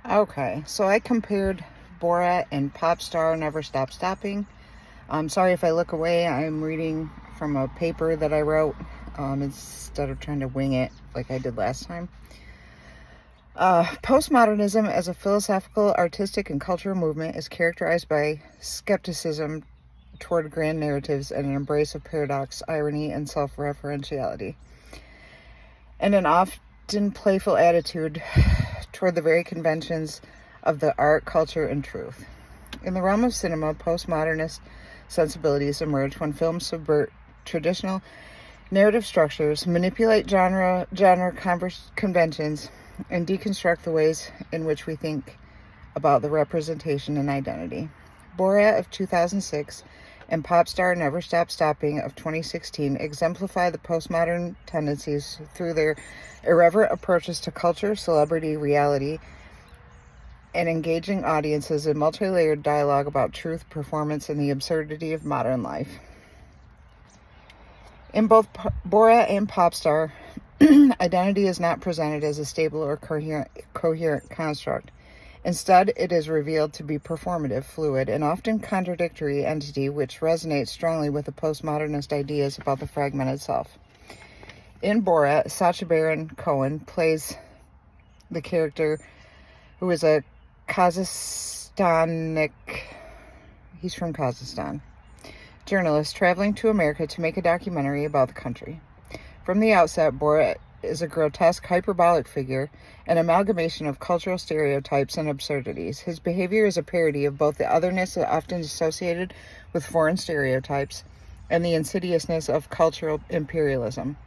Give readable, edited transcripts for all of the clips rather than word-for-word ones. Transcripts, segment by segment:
Okay, so I compared Borat and Popstar Never Stop Stopping. I'm sorry if I look away. I'm reading from a paper that I wrote instead of trying to wing it like I did last time. Postmodernism as a philosophical, artistic, and cultural movement is characterized by skepticism toward grand narratives and an embrace of paradox, irony, and self-referentiality, and an often playful attitude toward the very conventions of the art, culture, and truth. In the realm of cinema, postmodernist sensibilities emerge when films subvert traditional narrative structures, manipulate genre conventions, and deconstruct the ways in which we think about the representation and identity. Borat of 2006 and Popstar Never Stop Stopping of 2016 exemplify the postmodern tendencies through their irreverent approaches to culture, celebrity, reality, and engaging audiences in multi-layered dialogue about truth, performance, and the absurdity of modern life. In both Borat and Popstar, identity is not presented as a stable or coherent construct. Instead, it is revealed to be performative, fluid, and often contradictory entity which resonates strongly with the postmodernist ideas about the fragmented self. In Borat, Sacha Baron Cohen plays the character who is a he's from Kazakhstan, journalist traveling to America to make a documentary about the country. From the outset, Borat is a grotesque, hyperbolic figure, an amalgamation of cultural stereotypes and absurdities. His behavior is a parody of both the otherness often associated with foreign stereotypes and the insidiousness of cultural imperialism.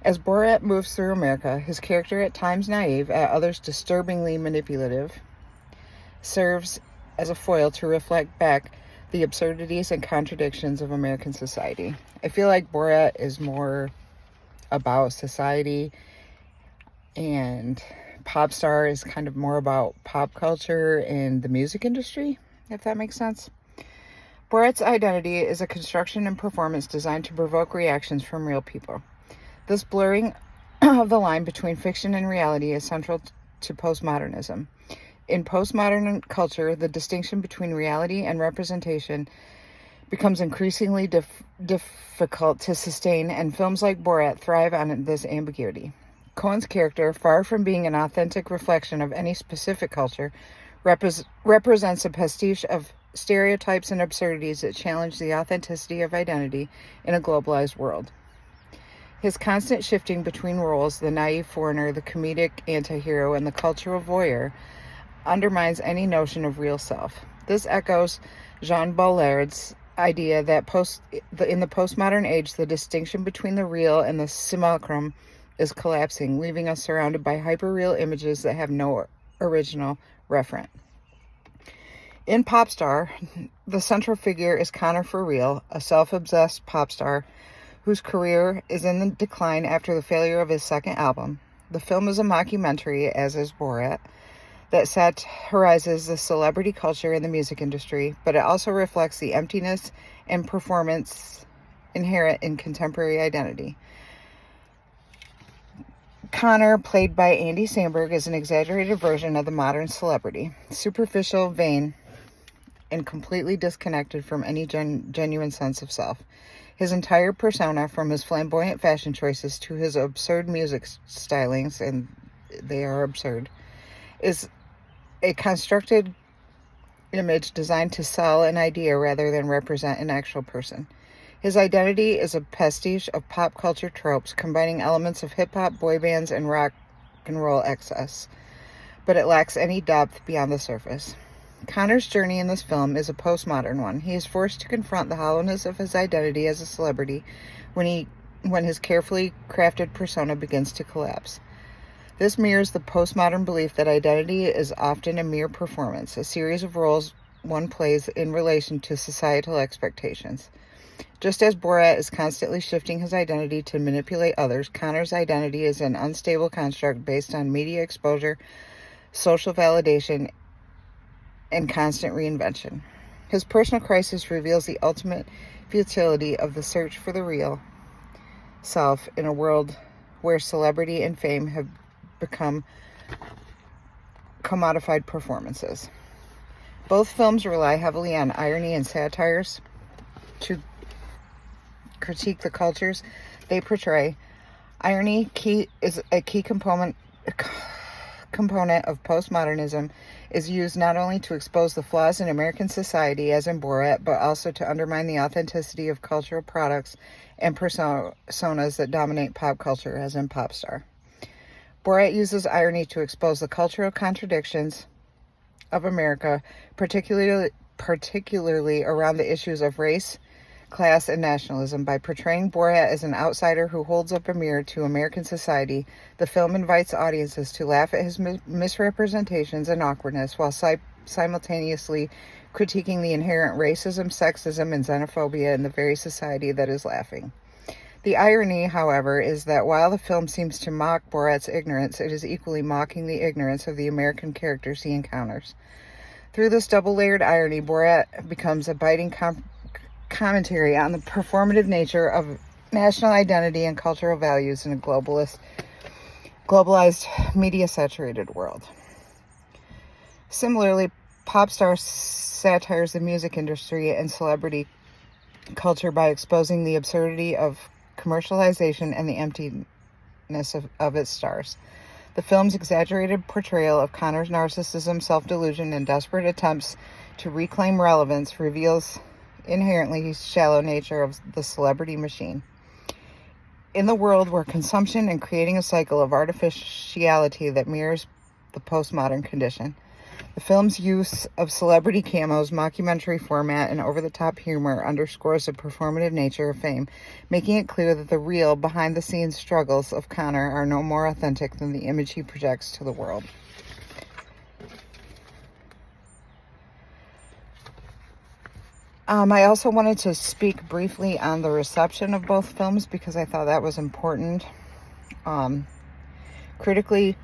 As Borat moves through America, his character, at times naive, at others disturbingly manipulative, serves as a foil to reflect back the absurdities and contradictions of American society. I feel like Borat is more about society, and Popstar is kind of more about pop culture and the music industry, if that makes sense. Borat's identity is a construction and performance designed to provoke reactions from real people. This blurring of the line between fiction and reality is central to postmodernism. In postmodern culture, the distinction between reality and representation becomes increasingly difficult to sustain, and films like Borat thrive on this ambiguity. Cohen's character, far from being an authentic reflection of any specific culture, represents a pastiche of stereotypes and absurdities that challenge the authenticity of identity in a globalized world. His constant shifting between roles, the naive foreigner, the comedic anti-hero, and the cultural voyeur, undermines any notion of real self. This echoes Jean Baudelaire's idea that in the postmodern age, the distinction between the real and the simulacrum is collapsing, leaving us surrounded by hyperreal images that have no original referent. In Popstar, the central figure is Connor For Real, a self-obsessed pop star whose career is in decline after the failure of his second album. The film is a mockumentary, as is Borat, that satirizes the celebrity culture in the music industry, but it also reflects the emptiness and performance inherent in contemporary identity. Connor, played by Andy Samberg, is an exaggerated version of the modern celebrity, superficial, vain, and completely disconnected from any genuine sense of self. His entire persona, from his flamboyant fashion choices to his absurd music stylings, and they are absurd, is a constructed image designed to sell an idea rather than represent an actual person. His identity is a pastiche of pop culture tropes, combining elements of hip-hop, boy bands, and rock and roll excess, but it lacks any depth beyond the surface. Connor's journey in this film is a postmodern one. He is forced to confront the hollowness of his identity as a celebrity when his carefully crafted persona begins to collapse. This mirrors the postmodern belief that identity is often a mere performance, a series of roles one plays in relation to societal expectations. Just as Borat is constantly shifting his identity to manipulate others, Connor's identity is an unstable construct based on media exposure, social validation, and constant reinvention. His personal crisis reveals the ultimate futility of the search for the real self in a world where celebrity and fame have become commodified performances. Both films rely heavily on irony and satires to critique the cultures they portray. Irony is a key component of postmodernism, is used not only to expose the flaws in American society, as in Borat, but also to undermine the authenticity of cultural products and personas that dominate pop culture, as in Popstar. Borat uses irony to expose the cultural contradictions of America, particularly around the issues of race, class, and nationalism. By portraying Borat as an outsider who holds up a mirror to American society, the film invites audiences to laugh at his misrepresentations and awkwardness while simultaneously critiquing the inherent racism, sexism, and xenophobia in the very society that is laughing. The irony, however, is that while the film seems to mock Borat's ignorance, it is equally mocking the ignorance of the American characters he encounters. Through this double-layered irony, Borat becomes a biting commentary on the performative nature of national identity and cultural values in a globalized, media-saturated world. Similarly, Popstar satires the music industry and celebrity culture by exposing the absurdity of commercialization and the emptiness of its stars. The film's exaggerated portrayal of Connor's narcissism, self-delusion, and desperate attempts to reclaim relevance reveals inherently shallow nature of the celebrity machine. In the world where consumption and creating a cycle of artificiality that mirrors the postmodern condition, the film's use of celebrity camos, mockumentary format, and over-the-top humor underscores the performative nature of fame, making it clear that the real, behind-the-scenes struggles of Connor are no more authentic than the image he projects to the world. I also wanted to speak briefly on the reception of both films because I thought that was important. Critically,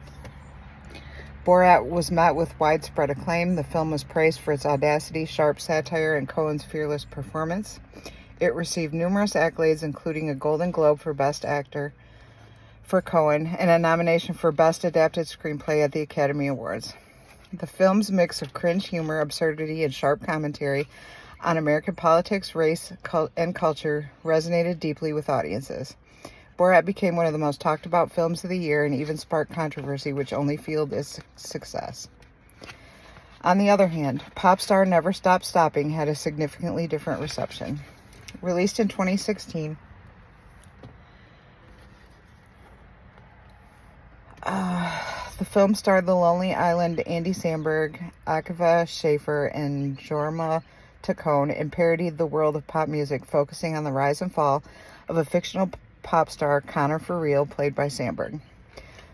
Borat was met with widespread acclaim. The film was praised for its audacity, sharp satire, and Coen's fearless performance. It received numerous accolades, including a Golden Globe for Best Actor for Coen and a nomination for Best Adapted Screenplay at the Academy Awards. The film's mix of cringe humor, absurdity, and sharp commentary on American politics, race, and culture resonated deeply with audiences. Borat became one of the most talked about films of the year and even sparked controversy, which only fueled its success. On the other hand, Popstar Never Stop Stopping had a significantly different reception. Released in 2016, the film starred The Lonely Island, Andy Samberg, Akiva Schaffer, and Jorma Taccone, and parodied the world of pop music, focusing on the rise and fall of a fictional pop star, Connor For Real, played by Samberg.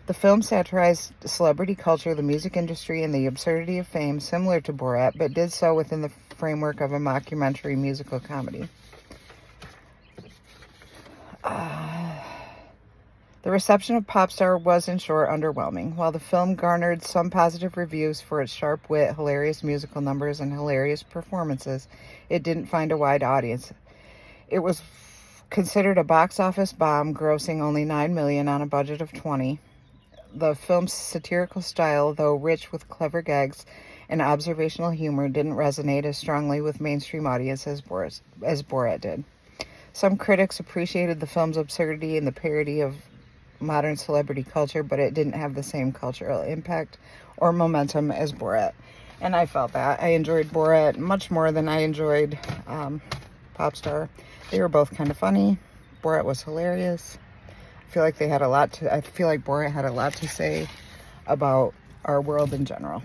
The film satirized celebrity culture, the music industry, and the absurdity of fame, similar to Borat, but did so within the framework of a mockumentary musical comedy. The reception of Popstar was, in short, underwhelming. While the film garnered some positive reviews for its sharp wit, hilarious musical numbers, and hilarious performances, it didn't find a wide audience. It was considered a box office bomb, grossing only $9 million on a budget of $20 million. The film's satirical style, though rich with clever gags and observational humor, didn't resonate as strongly with mainstream audiences as Borat did. Some critics appreciated the film's absurdity and the parody of modern celebrity culture, but it didn't have the same cultural impact or momentum as Borat. And I felt that. I enjoyed Borat much more than I enjoyed Popstar. They were both kind of funny. Borat was hilarious. I feel like Borat had a lot to say about our world in general.